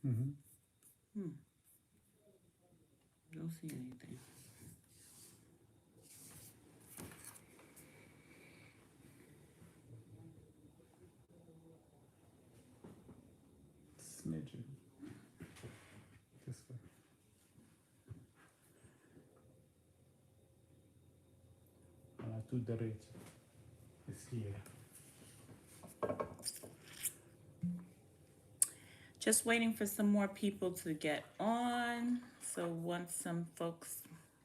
Mm-hmm. Hmm. Don't see anything. Smidgen. This way. Alla tu derecha. It's here. Just waiting for some more people to get on. So once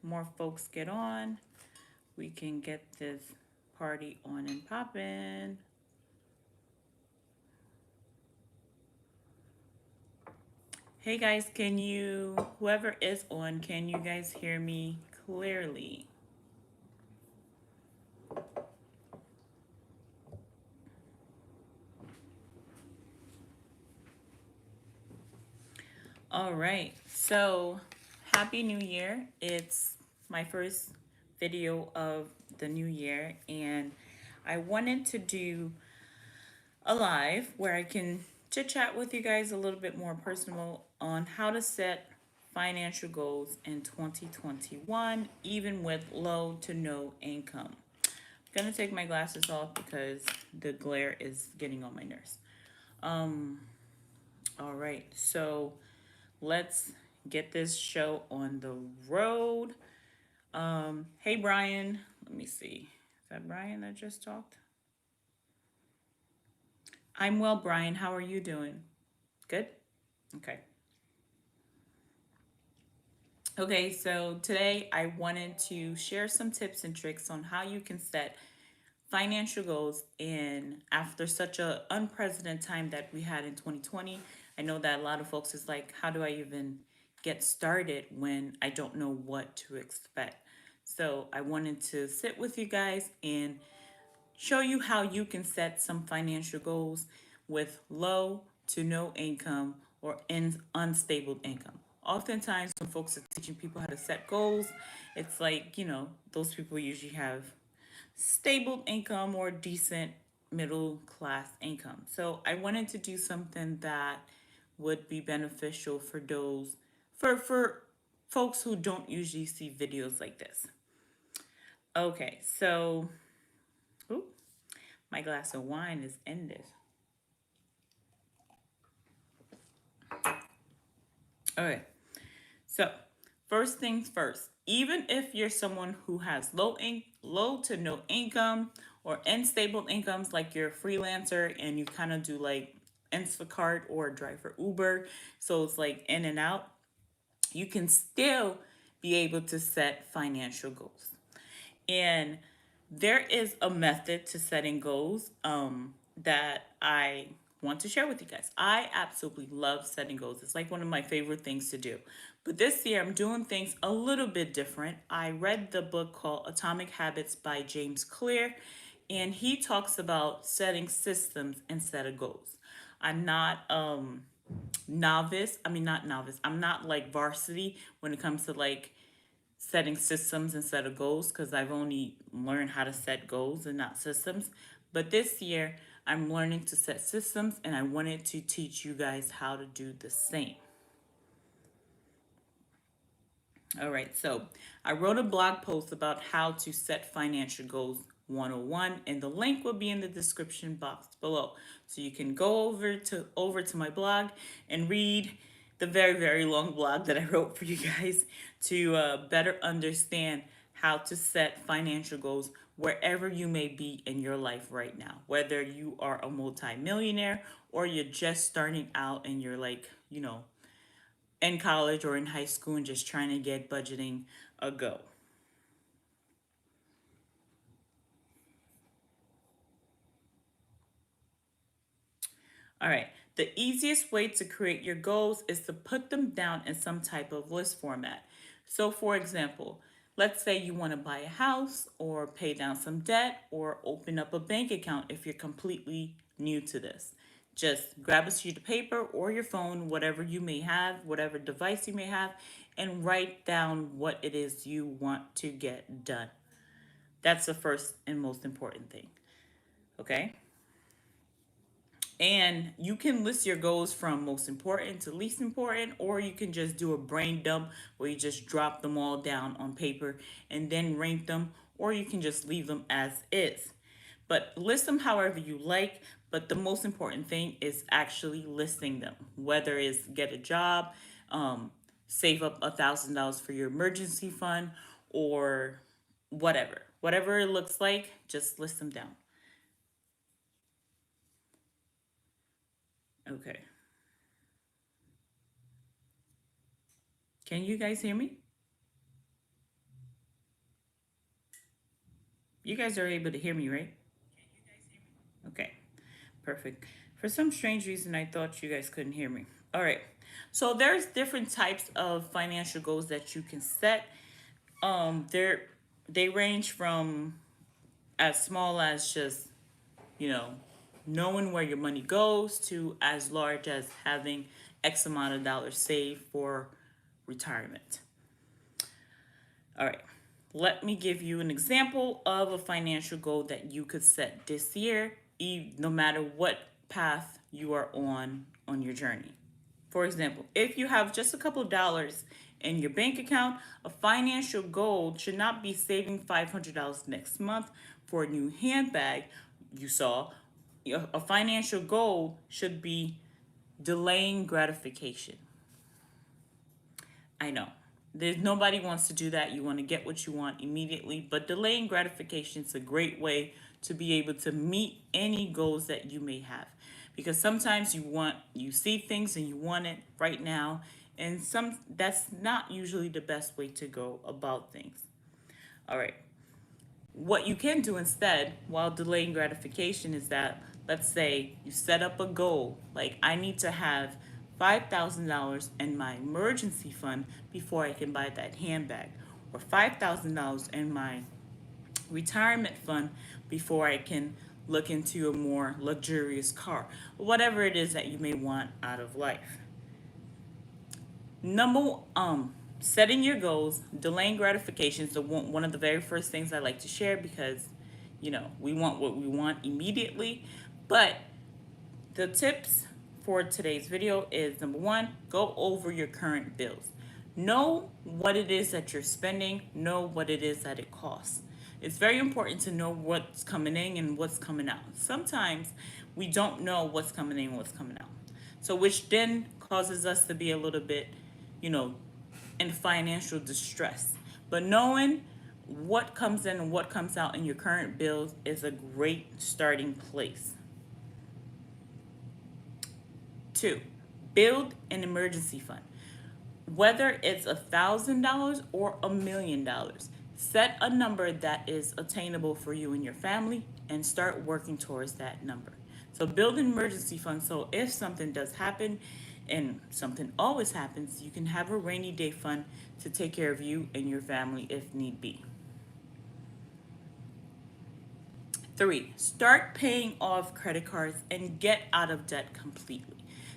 more folks get on, we can get this party on and popping. Hey guys, whoever is on, can you guys hear me clearly? All right. So, happy new year. It's my first video of the new year, and I wanted to do a live where I can chit chat with you guys a little bit more personal on how to set financial goals in 2021, even with low to no income. I'm gonna take my glasses off because the glare is getting on my nerves. Um, all right, so let's get this show on the road. Hey Brian, let me see. Is that Brian that just talked? I'm well, Brian. How are you doing? Good? Okay. Okay, so today I wanted to share some tips and tricks on how you can set financial goals in after such a unprecedented time that we had in 2020. I know that a lot of folks is like, how do I even get started when I don't know what to expect? So I wanted to sit with you guys and show you how you can set some financial goals with low to no income or unstable income. Oftentimes, when folks are teaching people how to set goals, it's like, those people usually have stable income or decent middle class income. So I wanted to do something that would be beneficial for for folks who don't usually see videos like this. Okay, so ooh, my glass of wine is ended. All right. So, first things first. Even if you're someone who has low to no income or unstable incomes, like you're a freelancer and you kind of do like Instacart or drive for Uber, so it's like in and out, you can still be able to set financial goals. And there is a method to setting goals that I want to share with you guys. I absolutely love setting goals. It's like one of my favorite things to do. But this year, I'm doing things a little bit different. I read the book called Atomic Habits by James Clear, and he talks about setting systems instead of goals. I'm not novice. I mean, not novice. I'm not like varsity when it comes to like setting systems instead of goals because I've only learned how to set goals and not systems. But this year, I'm learning to set systems and I wanted to teach you guys how to do the same. All right, so I wrote a blog post about how to set financial goals 101 and the link will be in the description box below. So you can go over to my blog and read the very long blog that I wrote for you guys to better understand how to set financial goals wherever you may be in your life right now. Whether you are a multimillionaire or you're just starting out and you're like, in college or in high school and just trying to get budgeting a go. All right. The easiest way to create your goals is to put them down in some type of list format. So, for example, let's say you want to buy a house or pay down some debt or open up a bank account if you're completely new to this. Just grab a sheet of paper or your phone, whatever you may have, whatever device you may have, and write down what it is you want to get done. That's the first and most important thing. Okay? And you can list your goals from most important to least important, or you can just do a brain dump where you just drop them all down on paper and then rank them, or you can just leave them as is. But list them however you like. But the most important thing is actually listing them, whether it's get a job, um, save up $1,000 for your emergency fund, or whatever. Whatever it looks like, just list them down. Okay. Can you guys hear me? You guys are able to hear me, right? Okay, perfect. For some strange reason, I thought you guys couldn't hear me. All right. So there's different types of financial goals that you can set. They're they range from as small as just, you know, knowing where your money goes to as large as having X amount of dollars saved for retirement. All right. Let me give you an example of a financial goal that you could set this year, no matter what path you are on your journey. For example, if you have just a couple of dollars in your bank account, a financial goal should not be saving $500 next month for a new handbag you saw. A financial goal should be delaying gratification. I know. There's nobody wants to do that. You want to get what you want immediately, but delaying gratification is a great way to be able to meet any goals that you may have. Because sometimes you see things and you want it right now, and that's not usually the best way to go about things. All right. What you can do instead while delaying gratification is that, let's say you set up a goal like I need to have $5,000 in my emergency fund before I can buy that handbag, or $5,000 in my retirement fund before I can look into a more luxurious car, whatever it is that you may want out of life. Number Setting your goals, delaying gratification is one of the very first things I like to share, because we want what we want immediately. But the tips for today's video is: number one, go over your current bills. Know what it is that you're spending, know what it is that it costs. It's very important to know what's coming in and what's coming out. Sometimes we don't know what's coming in and what's coming out. So which then causes us to be a little bit, you know, in financial distress. But knowing what comes in and what comes out in your current bills is a great starting place. Two, build an emergency fund. Whether it's $1,000 or $1,000,000, set a number that is attainable for you and your family and start working towards that number. So build an emergency fund, so if something does happen, and something always happens, you can have a rainy day fund to take care of you and your family if need be. Three, start paying off credit cards and get out of debt completely.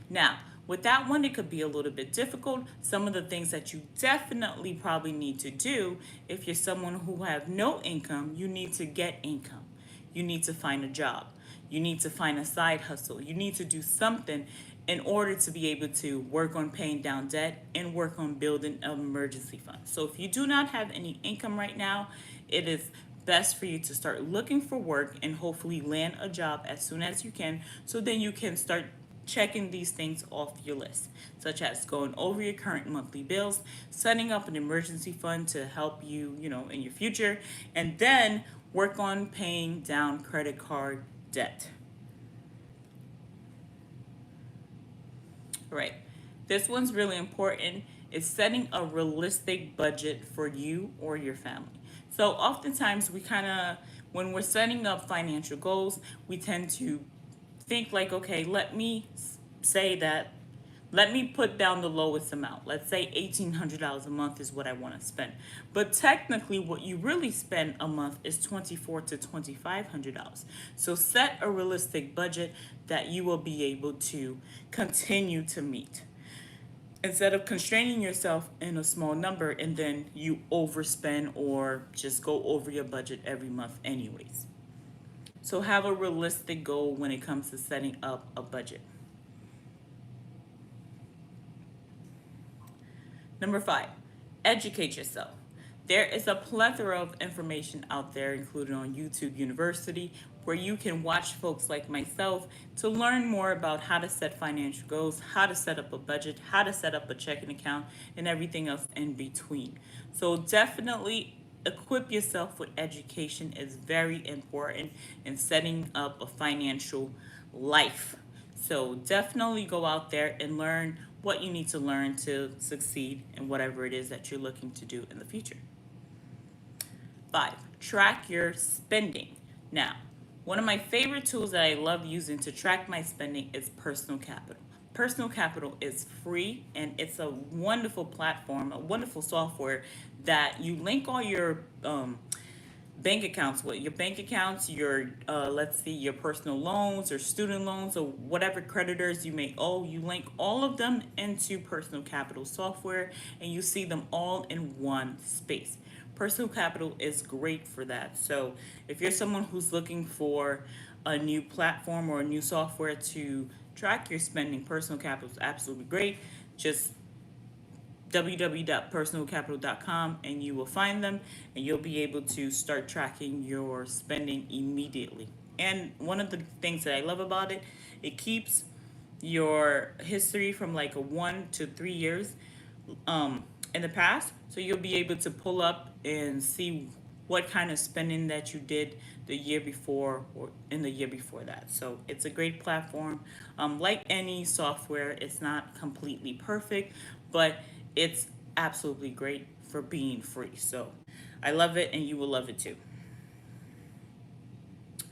Now, with that one, it could be a little bit difficult. Some of the things that you definitely probably need to do, if you're someone who have no income, you need to get income. You need to find a job. You need to find a side hustle. You need to do something in order to be able to work on paying down debt and work on building an emergency fund. So if you do not have any income right now, it is best for you to start looking for work and hopefully land a job as soon as you can, so then you can start checking these things off your list, such as going over your current monthly bills, setting up an emergency fund to help you, in your future, and then work on paying down credit card debt. Right. This one's really important. Is setting a realistic budget for you or your family. So oftentimes when we're setting up financial goals, we tend to think like, okay, say that, let me put down the lowest amount. Let's say $1,800 a month is what I want to spend. But technically, what you really spend a month is $2,400 to $2,500. So set a realistic budget that you will be able to continue to meet, instead of constraining yourself in a small number and then you overspend or just go over your budget every month anyways. So have a realistic goal when it comes to setting up a budget. Number five, educate yourself. There is a plethora of information out there, including on YouTube University, where you can watch folks like myself to learn more about how to set financial goals, how to set up a budget, how to set up a checking account, and everything else in between. So definitely equip yourself with education is very important in setting up a financial life. So definitely go out there and learn what you need to learn to succeed in whatever it is that you're looking to do in the future. Five, track your spending. Now, one of my favorite tools that I love using to track my spending is Personal Capital. Personal Capital is free and it's a wonderful platform, a wonderful software that you link all your bank accounts with. Your bank accounts, your let's see, your personal loans or student loans or whatever creditors you may owe. You link all of them into Personal Capital software and you see them all in one space. Personal Capital is great for that. So if you're someone who's looking for a new platform or a new software to track your spending, Personal Capital is absolutely great. Just www.personalcapital.com and you will find them and you'll be able to start tracking your spending immediately. And one of the things that I love about it, it keeps your history from like a 1 to 3 years in the past. So you'll be able to pull up and see what kind of spending that you did the year before or in the year before that. So it's a great platform. Like any software, it's not completely perfect, but it's absolutely great for being free. So I love it and you will love it too.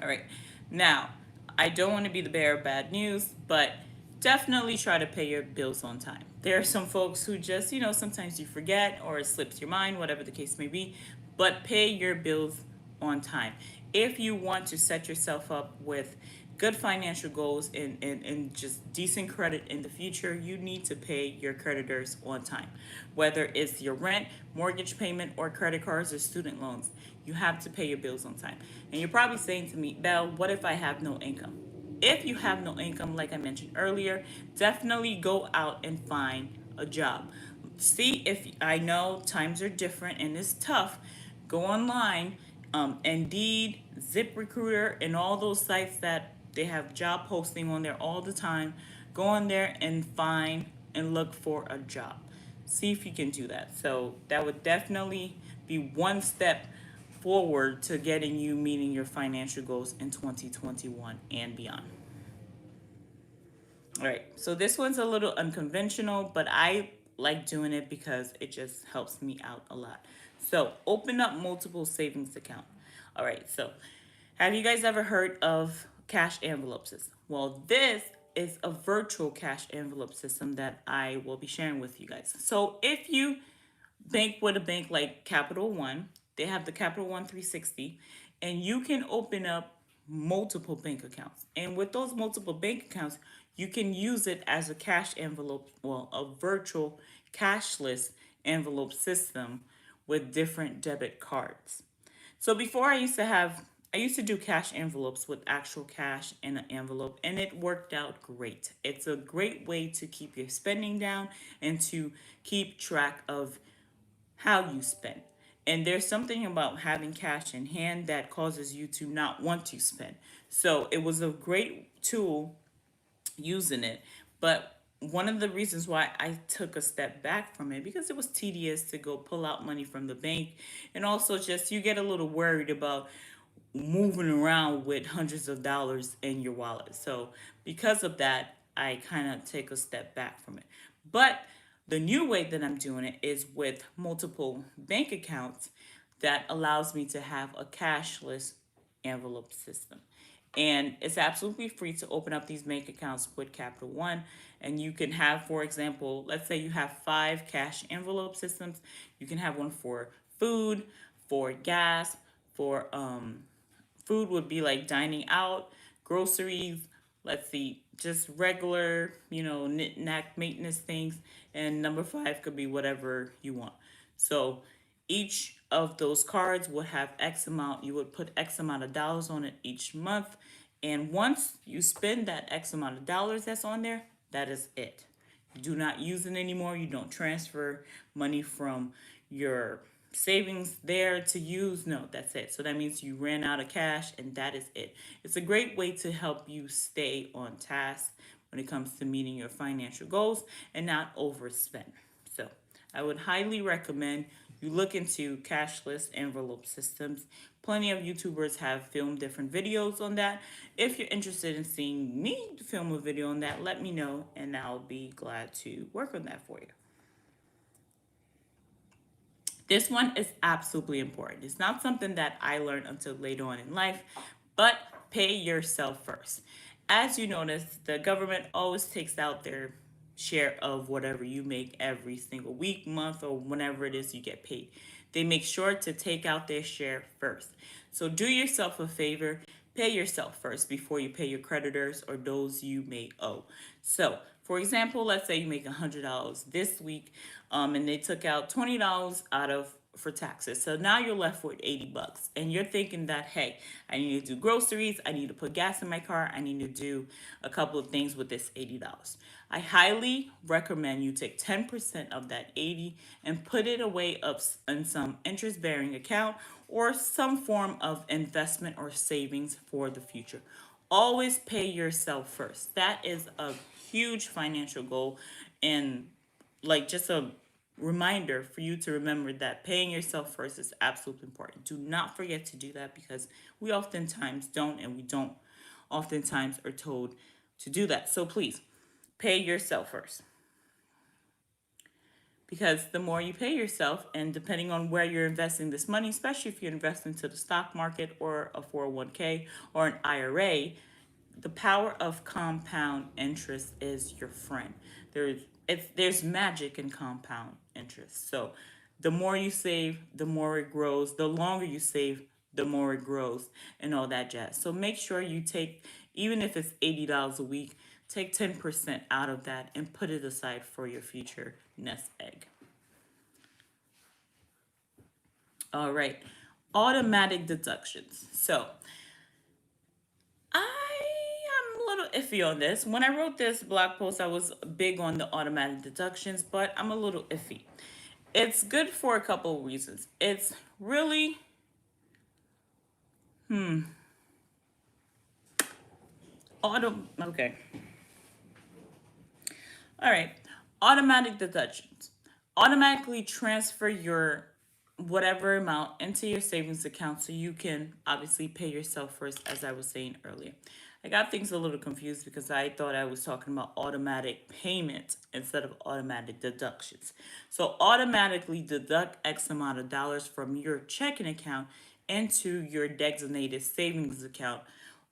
All right. Now, I don't want to be the bearer of bad news, but definitely try to pay your bills on time. There are some folks who just, sometimes you forget or it slips your mind, whatever the case may be, but pay your bills on time. If you want to set yourself up with good financial goals and just decent credit in the future, you need to pay your creditors on time. Whether it's your rent, mortgage payment, or credit cards or student loans, you have to pay your bills on time. And you're probably saying to me, Belle, what if I have no income? If you have no income, like I mentioned earlier, definitely go out and find a job. See if I know times are different and it's tough. Go online, Indeed, ZipRecruiter, and all those sites that they have job posting on there all the time. Go on there and find and look for a job. See if you can do that. So that would definitely be one step forward to getting you meeting your financial goals in 2021 and beyond. All right, so this one's a little unconventional, but I like doing it because it just helps me out a lot. So open up multiple savings account. All right, so have you guys ever heard of cash envelope system? Well, this is a virtual cash envelope system that I will be sharing with you guys. So if you bank with a bank like Capital One, they have the Capital One 360, and you can open up multiple bank accounts. And with those multiple bank accounts, you can use it as a cash envelope, well, a virtual cashless envelope system with different debit cards. So before I used to do cash envelopes with actual cash in an envelope, and it worked out great. It's a great way to keep your spending down and to keep track of how you spend. And there's something about having cash in hand that causes you to not want to spend. So it was a great tool using it. But one of the reasons why I took a step back from it because it was tedious to go pull out money from the bank, and also just you get a little worried about moving around with hundreds of dollars in your wallet. So because of that, I kind of take a step back from it. But the new way that I'm doing it is with multiple bank accounts that allows me to have a cashless envelope system. And it's absolutely free to open up these bank accounts with Capital One. And you can have, for example, let's say you have 5 cash envelope systems. You can have one for food, for gas, for food would be like dining out, groceries, let's see, just regular, knick-knack maintenance things. And number 5 could be whatever you want. So each of those cards would have X amount. You would put X amount of dollars on it each month. And once you spend that X amount of dollars that's on there, that is it. You do not use it anymore. You don't transfer money from your savings there to use. No, that's it. So that means you ran out of cash and that is it. It's a great way to help you stay on task when it comes to meeting your financial goals and not overspend. So I would highly recommend you look into cashless envelope systems. Plenty of YouTubers have filmed different videos on that. If you're interested in seeing me film a video on that, let me know and I'll be glad to work on that for you. This one is absolutely important. It's not something that I learned until later on in life, but pay yourself first. As you notice, the government always takes out their share of whatever you make every single week, month, or whenever it is you get paid. They make sure to take out their share first. So do yourself a favor, pay yourself first before you pay your creditors or those you may owe. So, for example, let's say you make $100 this week, and they took out $20 out of for taxes. So now you're left with $80, and you're thinking that, hey, I need to do groceries, I need to put gas in my car, I need to do a couple of things with this $80. I highly recommend you take 10% of that 80 and put it away up in some interest-bearing account or some form of investment or savings for the future. Always pay yourself first. That is a huge financial goal, and like just a reminder for you to remember that paying yourself first is absolutely important. Do not forget to do that because we oftentimes don't, and we don't oftentimes are told to do that. So please pay yourself first. Because the more you pay yourself, and depending on where you're investing this money, especially if you're investing to the stock market or a 401k or an IRA, the power of compound interest is your friend. There's magic in compound interest. So the more you save, the more it grows. The longer you save, the more it grows, and all that jazz. So make sure you take, even if it's $80 a week, take 10% out of that and put it aside for your future nest egg. All right, automatic deductions. So I am a little iffy on this. When I wrote this blog post, I was big on the automatic deductions, but I'm a little iffy. It's good for a couple of reasons. It's really, okay. All right, automatic deductions. Automatically transfer your whatever amount into your savings account so you can obviously pay yourself first, as I was saying earlier. I got things a little confused because I thought I was talking about automatic payment instead of automatic deductions. So automatically deduct X amount of dollars from your checking account into your designated savings account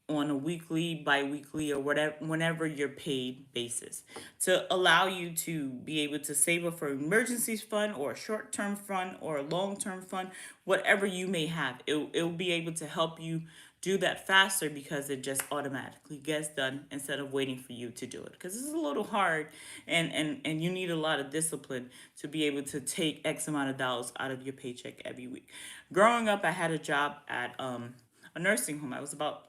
on a weekly, bi-weekly, or whatever, whenever you're paid basis, to allow you to be able to save up for emergencies fund or a short-term fund or a long-term fund, whatever you may have. It'll be able to help you do that faster because it just automatically gets done instead of waiting for you to do it, because it's a little hard, and you need a lot of discipline to be able to take X amount of dollars out of your paycheck every week. Growing up, I had a job at a nursing home. I was about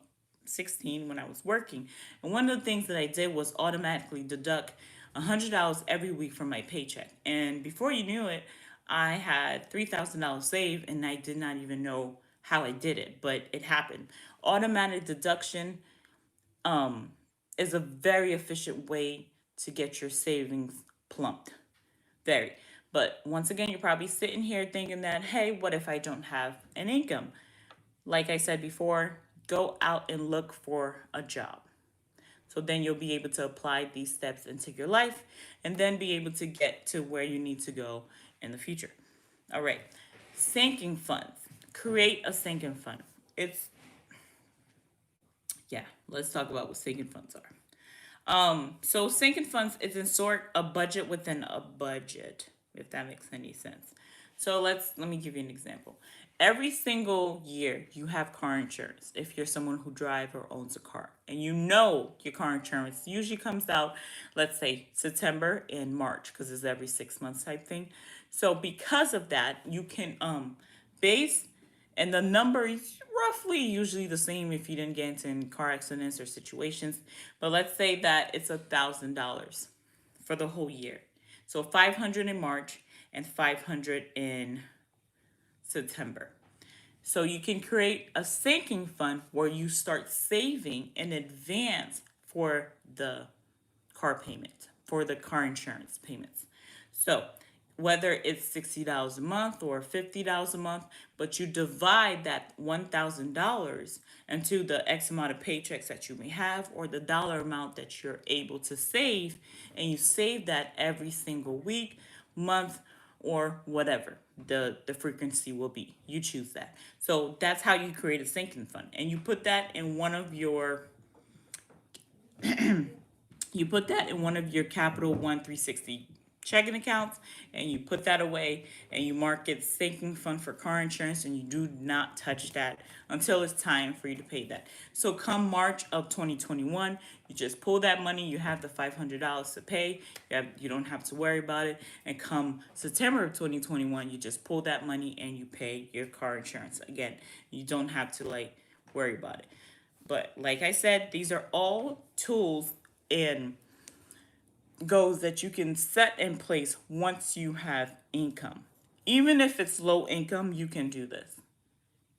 16 when I was working, and one of the things that I did was automatically deduct $100 every week from my paycheck, and before you knew it, I had $3,000 saved, and I did not even know how I did it, but it happened. Automatic deduction is a very efficient way to get your savings plumped. Very. But once again, you're probably sitting here thinking that, hey, what if I don't have an income? Like I said before, go out and look for a job. So then you'll be able to apply these steps into your life and then be able to get to where you need to go in the future. All right, sinking funds. Create a sinking fund. Let's talk about what sinking funds are. So sinking funds is in sort a budget within a budget, if that makes any sense. So let me give you an example. Every single year you have car insurance if you're someone who drives or owns a car. And you know your car insurance usually comes out, let's say September and March, because it's every 6 months type thing. So because of that, you can base, and the number is roughly usually the same if you didn't get into any car accidents or situations. But let's say that it's $1,000 for the whole year. So 500 in March and 500 in September. So you can create a sinking fund where you start saving in advance for the car payment, for the car insurance payments. So whether it's $60 a month or $50 a month, but you divide that $1,000 into the X amount of paychecks that you may have or the dollar amount that you're able to save, and you save that every single week, month, or whatever the frequency will be. You choose that. So that's how you create a sinking fund. And you put that in one of your Capital One 360 checking accounts, and you put that away, and you mark it sinking fund for car insurance, and you do not touch that until it's time for you to pay that. So come March of 2021, you just pull that money. You have the $500 to pay. You don't have to worry about it. And come September of 2021, you just pull that money and you pay your car insurance again. You don't have to worry about it. But like I said, these are all tools and goals that you can set in place once you have income. Even if it's low income, you can do this.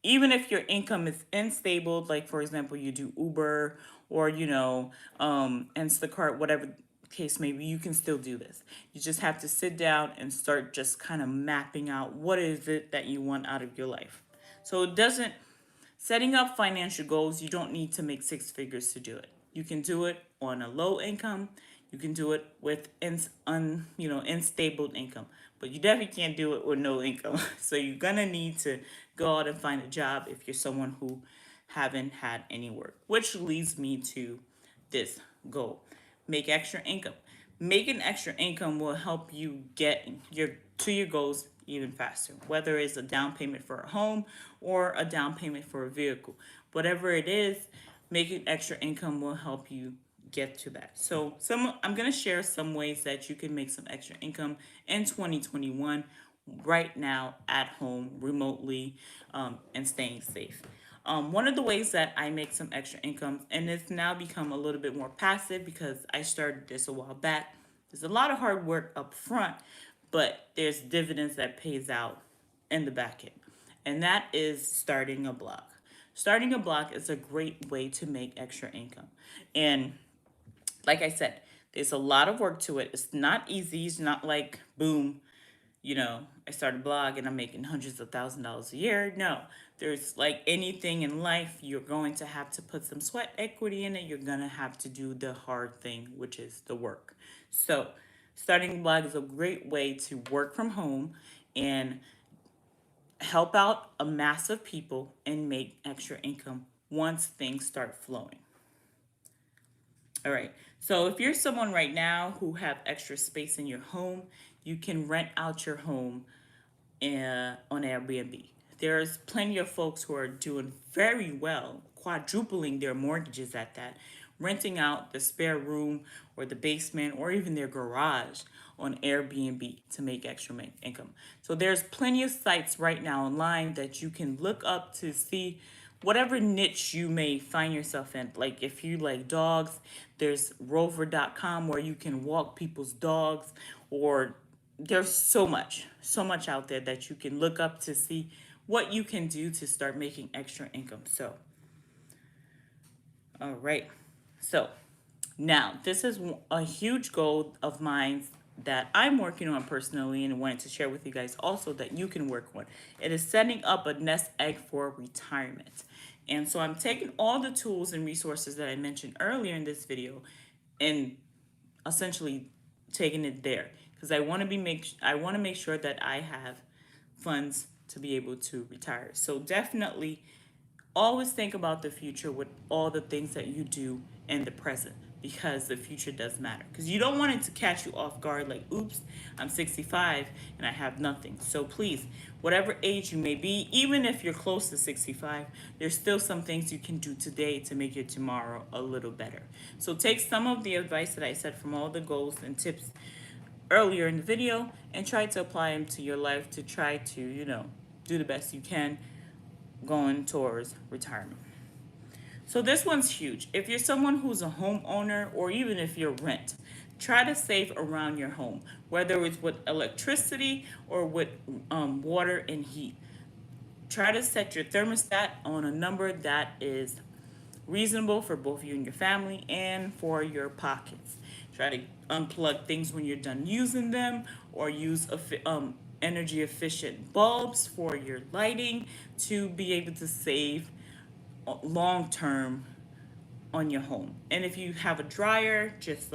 Even if your income is unstable, like for example, you do Uber or Instacart, whatever the case may be, you can still do this. You just have to sit down and start just kind of mapping out what is it that you want out of your life. So it doesn't Setting up financial goals, you don't need to make six figures to do it. You can do it on a low income. You can do it with unstable income, but you definitely can't do it with no income. So you're gonna need to go out and find a job if you're someone who haven't had any work. Which leads me to this goal: make extra income. Making extra income will help you get your goals even faster, whether it's a down payment for a home or a down payment for a vehicle. Whatever it is, making extra income will help you get to that. So I'm going to share some ways that you can make some extra income in 2021 right now at home, remotely, and staying safe. One of the ways that I make some extra income, and it's now become a little bit more passive because I started this a while back. There's a lot of hard work up front, but there's dividends that pays out in the back end. And that is starting a blog. Starting a blog is a great way to make extra income. And like I said, there's a lot of work to it. It's not easy. It's not like, boom, I start a blog and I'm making hundreds of $1,000s a year. No, there's like anything in life, you're going to have to put some sweat equity in it. You're going to have to do the hard thing, which is the work. So, starting a blog is a great way to work from home and help out a mass of people and make extra income once things start flowing. All right. So if you're someone right now who have extra space in your home, you can rent out your home on Airbnb. There's plenty of folks who are doing very well, quadrupling their mortgages at that, renting out the spare room or the basement or even their garage on Airbnb to make extra income. So there's plenty of sites right now online that you can look up to see whatever niche you may find yourself in. Like if you like dogs, there's rover.com where you can walk people's dogs, or there's so much out there that you can look up to see what you can do to start making extra income. So, all right. So now this is a huge goal of mine that I'm working on personally and wanted to share with you guys also that you can work on. It is setting up a nest egg for retirement. And so I'm taking all the tools and resources that I mentioned earlier in this video and essentially taking it there because I want to make sure that I have funds to be able to retire. So definitely always think about the future with all the things that you do in the present. because the future does matter. Because you don't want it to catch you off guard like, oops, I'm 65 and I have nothing. So please, whatever age you may be, even if you're close to 65, there's still some things you can do today to make your tomorrow a little better. So take some of the advice that I said from all the goals and tips earlier in the video and try to apply them to your life to try to, do the best you can going towards retirement. So this one's huge. If you're someone who's a homeowner or even if you're rent, try to save around your home, whether it's with electricity or with water and heat. Try to set your thermostat on a number that is reasonable for both you and your family and for your pockets. Try to unplug things when you're done using them or use energy efficient bulbs for your lighting to be able to save long term on your home. And if you have a dryer, just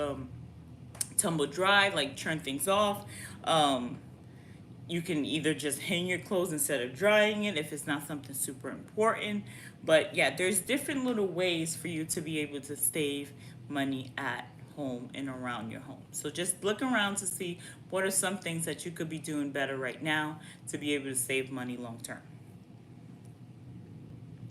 tumble dry, like turn things off. You can either just hang your clothes instead of drying it if it's not something super important. But yeah, there's different little ways for you to be able to save money at home and around your home. So just look around to see what are some things that you could be doing better right now to be able to save money long term.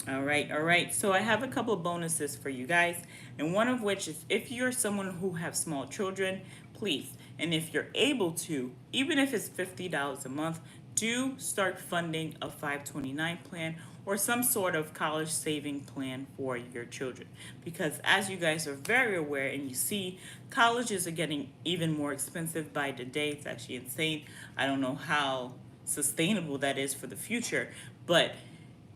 All right. So I have a couple of bonuses for you guys, and one of which is if you're someone who have small children, please, and if you're able to, even if it's $50 a month, do start funding a 529 plan or some sort of college saving plan for your children. Because as you guys are very aware and you see, colleges are getting even more expensive by the day. It's actually insane. I don't know how sustainable that is for the future, but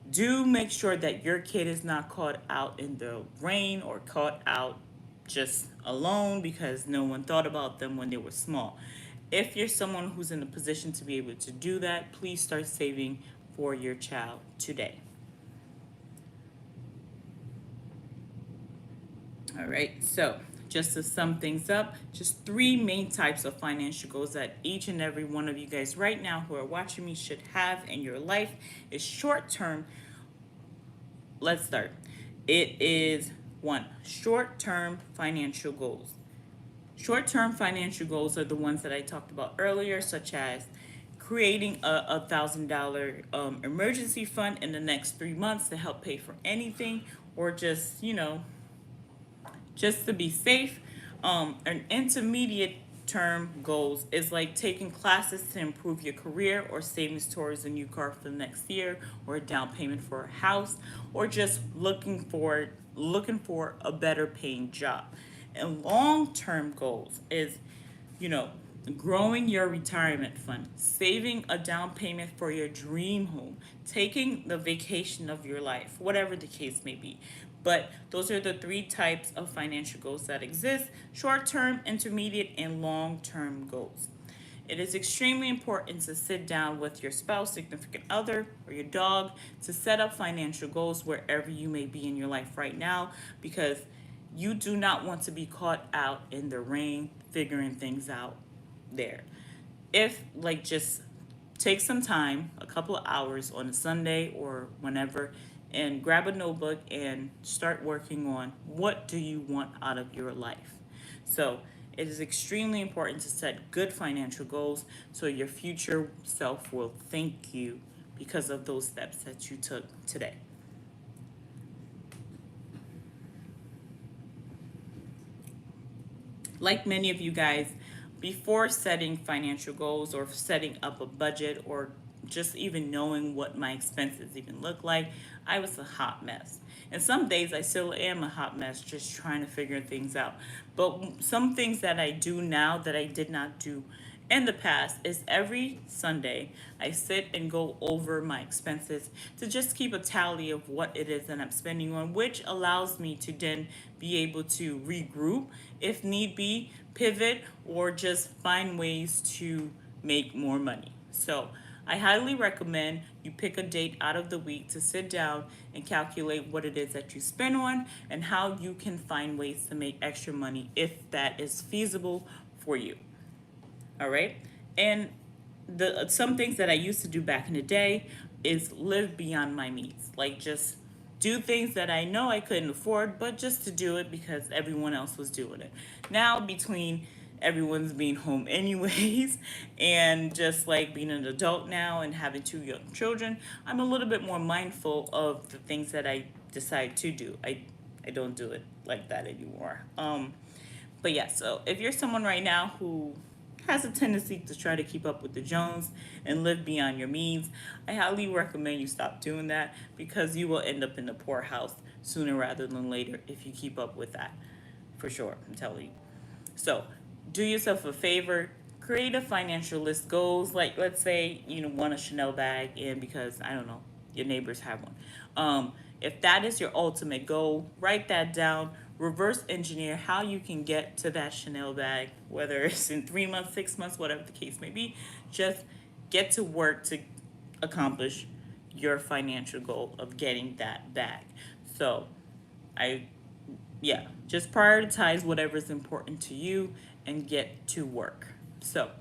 do make sure that your kid is not caught out in the rain or caught out just alone because no one thought about them when they were small. If you're someone who's in a position to be able to do that, please start saving for your child today. All right, so just to sum things up, just 3 main types of financial goals that each and every one of you guys right now who are watching me should have in your life is short term. Let's start. It is 1, short-term financial goals. Short-term financial goals are the ones that I talked about earlier, such as creating a $1,000 emergency fund in the next 3 months to help pay for anything, or just, just to be safe. An intermediate term goals is like taking classes to improve your career or savings towards a new car for the next year or a down payment for a house or just looking for a better paying job. And long-term goals is, growing your retirement fund, saving a down payment for your dream home, taking the vacation of your life, whatever the case may be. But those are the 3 types of financial goals that exist: short-term, intermediate, and long-term goals. It is extremely important to sit down with your spouse, significant other, or your dog to set up financial goals wherever you may be in your life right now, because you do not want to be caught out in the rain figuring things out there. If, just take some time, a couple of hours on a Sunday or whenever, and grab a notebook and start working on what do you want out of your life. So it is extremely important to set good financial goals so your future self will thank you because of those steps that you took today. Like many of you guys, before setting financial goals or setting up a budget or just even knowing what my expenses even look like, I was a hot mess. And some days I still am a hot mess, just trying to figure things out. But some things that I do now that I did not do in the past is every Sunday I sit and go over my expenses to just keep a tally of what it is that I'm spending on, which allows me to then be able to regroup if need be, pivot, or just find ways to make more money. So I highly recommend you pick a date out of the week to sit down and calculate what it is that you spend on and how you can find ways to make extra money if that is feasible for you. All right. And some things that I used to do back in the day is live beyond my means, like just do things that I know I couldn't afford, but just to do it because everyone else was doing it. Now, between everyone's being home anyways and just like being an adult now and having two young children, I'm a little bit more mindful of the things that I decide to do. I don't do it like that anymore. But yeah, so if you're someone right now who has a tendency to try to keep up with the Jones and live beyond your means, I highly recommend you stop doing that because you will end up in the poorhouse sooner rather than later if you keep up with that. For sure, I'm telling you. So, do yourself a favor, create a financial list goals. Like, let's say you want a Chanel bag, and because I don't know, your neighbors have one. If that is your ultimate goal, write that down. Reverse engineer how you can get to that Chanel bag, whether it's in 3 months, 6 months, whatever the case may be. Just get to work to accomplish your financial goal of getting that bag. So, I yeah, just prioritize whatever's important to you and get to work. So,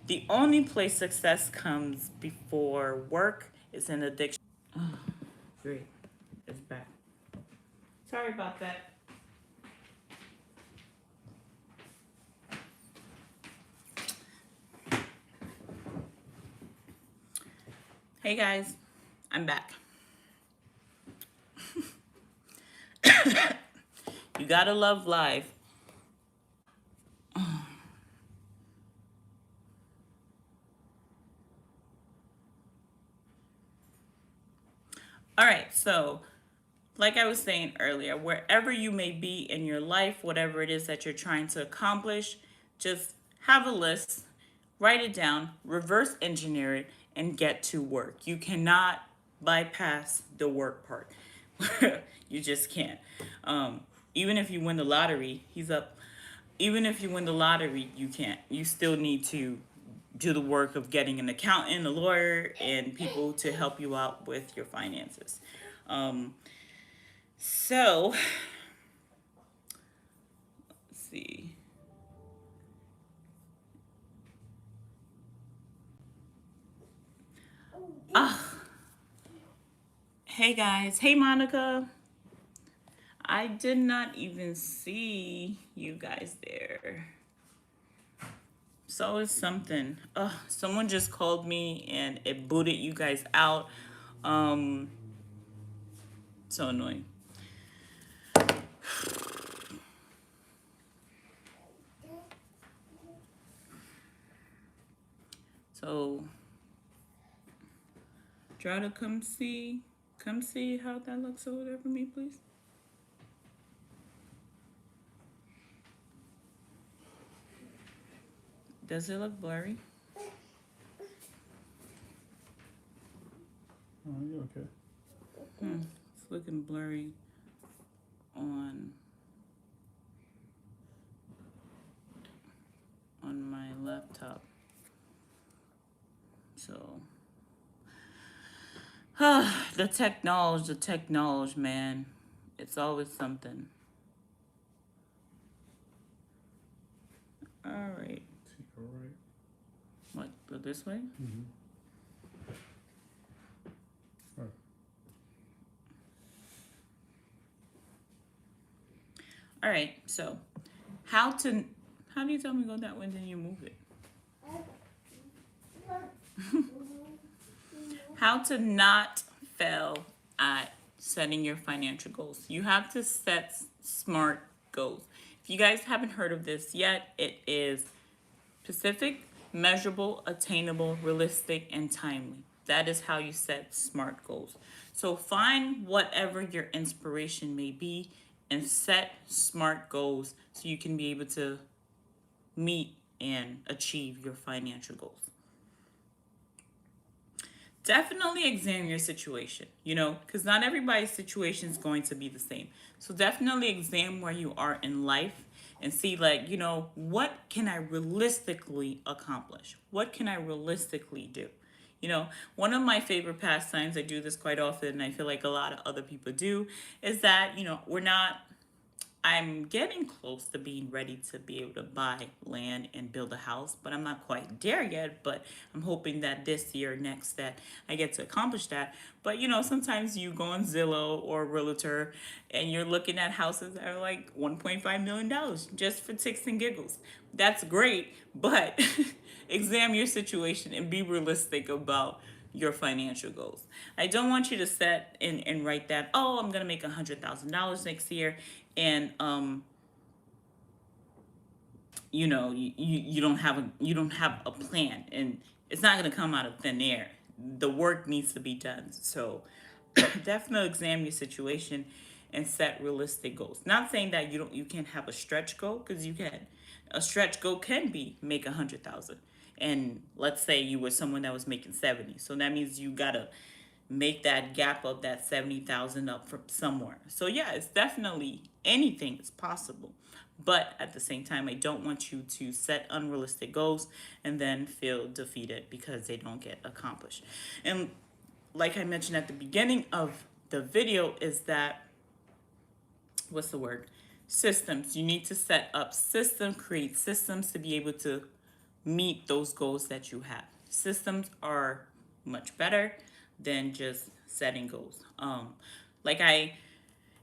the only place success comes before work is in addiction. Oh, great. It's back. Sorry about that. Hey guys, I'm back. You gotta love live. All right, so like I was saying earlier, wherever you may be in your life, whatever it is that you're trying to accomplish, just have a list, write it down, reverse engineer it, and get to work. You cannot bypass the work part. You just can't. Even if you win the lottery, he's up. Even if you win the lottery, you can't. You still need to do the work of getting an accountant, a lawyer, and people to help you out with your finances. So, let's see. Ah, hey guys. Hey Monica. I did not even see you guys there. So it's something. Someone just called me and it booted you guys out. Um, so annoying. So try to come see how that looks over there for me, please. Does it look blurry? Oh, you okay? It's looking blurry on my laptop. So the technology, man. It's always something. All right. All right. What? Go this way? Mm-hmm. All right. All right. So, how do you tell me to go that way and then you move it? How to not fail at setting your financial goals. You have to set smart goals. If you guys haven't heard of this yet, it is specific, measurable, attainable, realistic, and timely. That is how you set SMART goals. So find whatever your inspiration may be and set SMART goals so you can be able to meet and achieve your financial goals. Definitely examine your situation, because not everybody's situation is going to be the same. So definitely examine where you are in life and see, what can I realistically accomplish? What can I realistically do? One of my favorite pastimes, I do this quite often, and I feel like a lot of other people do, is that, we're not I'm getting close to being ready to be able to buy land and build a house, but I'm not quite there yet. But I'm hoping that this year, next, that I get to accomplish that. But sometimes you go on Zillow or Realtor and you're looking at houses that are like $1.5 million just for ticks and giggles. That's great, but examine your situation and be realistic about your financial goals. I don't want you to set and write that, oh, I'm gonna make $100,000 next year, and you don't have a plan, and it's not gonna come out of thin air. The work needs to be done. So definitely examine your situation and set realistic goals. Not saying that you can't have a stretch goal, because you can. A stretch goal can be make 100,000, and let's say you were someone that was making 70, so that means you gotta make that gap of that 70,000 up from somewhere. So yeah, it's definitely anything is possible. But at the same time, I don't want you to set unrealistic goals and then feel defeated because they don't get accomplished. And like I mentioned at the beginning of the video, is that, what's the word? Systems. You need to set up systems, create systems to be able to meet those goals that you have. Systems are much better than just setting goals. Like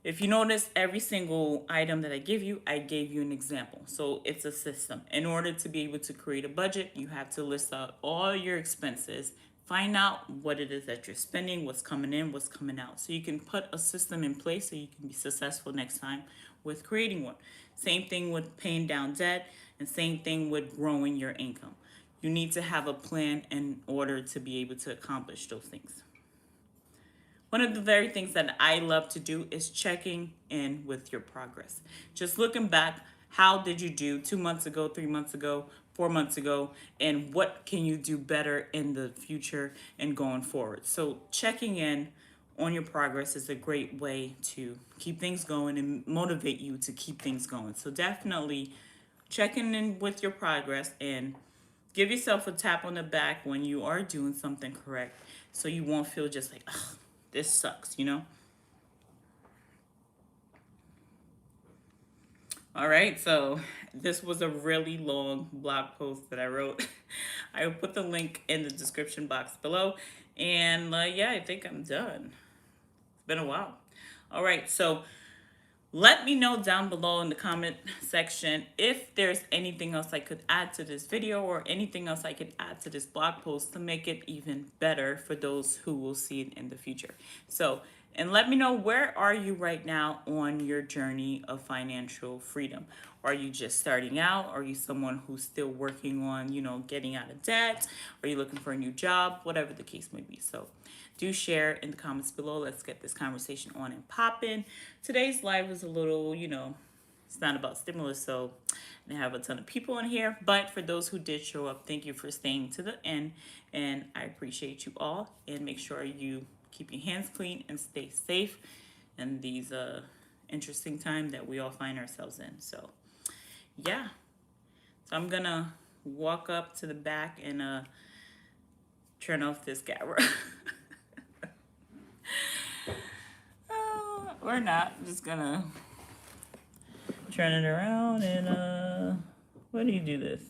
if you notice, every single item that I gave you an example. So it's a system. In order to be able to create a budget, you have to list out all your expenses, find out what it is that you're spending, what's coming in, what's coming out. So you can put a system in place so you can be successful next time with creating one. Same thing with paying down debt, and same thing with growing your income. You need to have a plan in order to be able to accomplish those things. One of the very things that I love to do is checking in with your progress. Just looking back, how did you do 2 months ago, 3 months ago, 4 months ago, and what can you do better in the future and going forward? So checking in on your progress is a great way to keep things going and motivate you to keep things going. So definitely checking in with your progress, and give yourself a tap on the back when you are doing something correct, so you won't feel just like, ugh, this sucks. All right, so this was a really long blog post that I wrote. I will put the link in the description box below. And yeah, I think I'm done. It's been a while. All right, so let me know down below in the comment section if there's anything else I could add to this video, or anything else I could add to this blog post to make it even better for those who will see it in the future. So, and let me know, where are you right now on your journey of financial freedom? Are you just starting out? Are you someone who's still working on, getting out of debt? Are you looking for a new job? Whatever the case may be. So do share in the comments below. Let's get this conversation on and popping. Today's live is a little, it's not about stimulus, so I didn't have a ton of people in here. But for those who did show up, thank you for staying to the end. And I appreciate you all. And make sure you keep your hands clean and stay safe in these interesting times that we all find ourselves in. So yeah. So I'm going to walk up to the back and turn off this camera. Or not. I'm just gonna turn it around and why do you do this?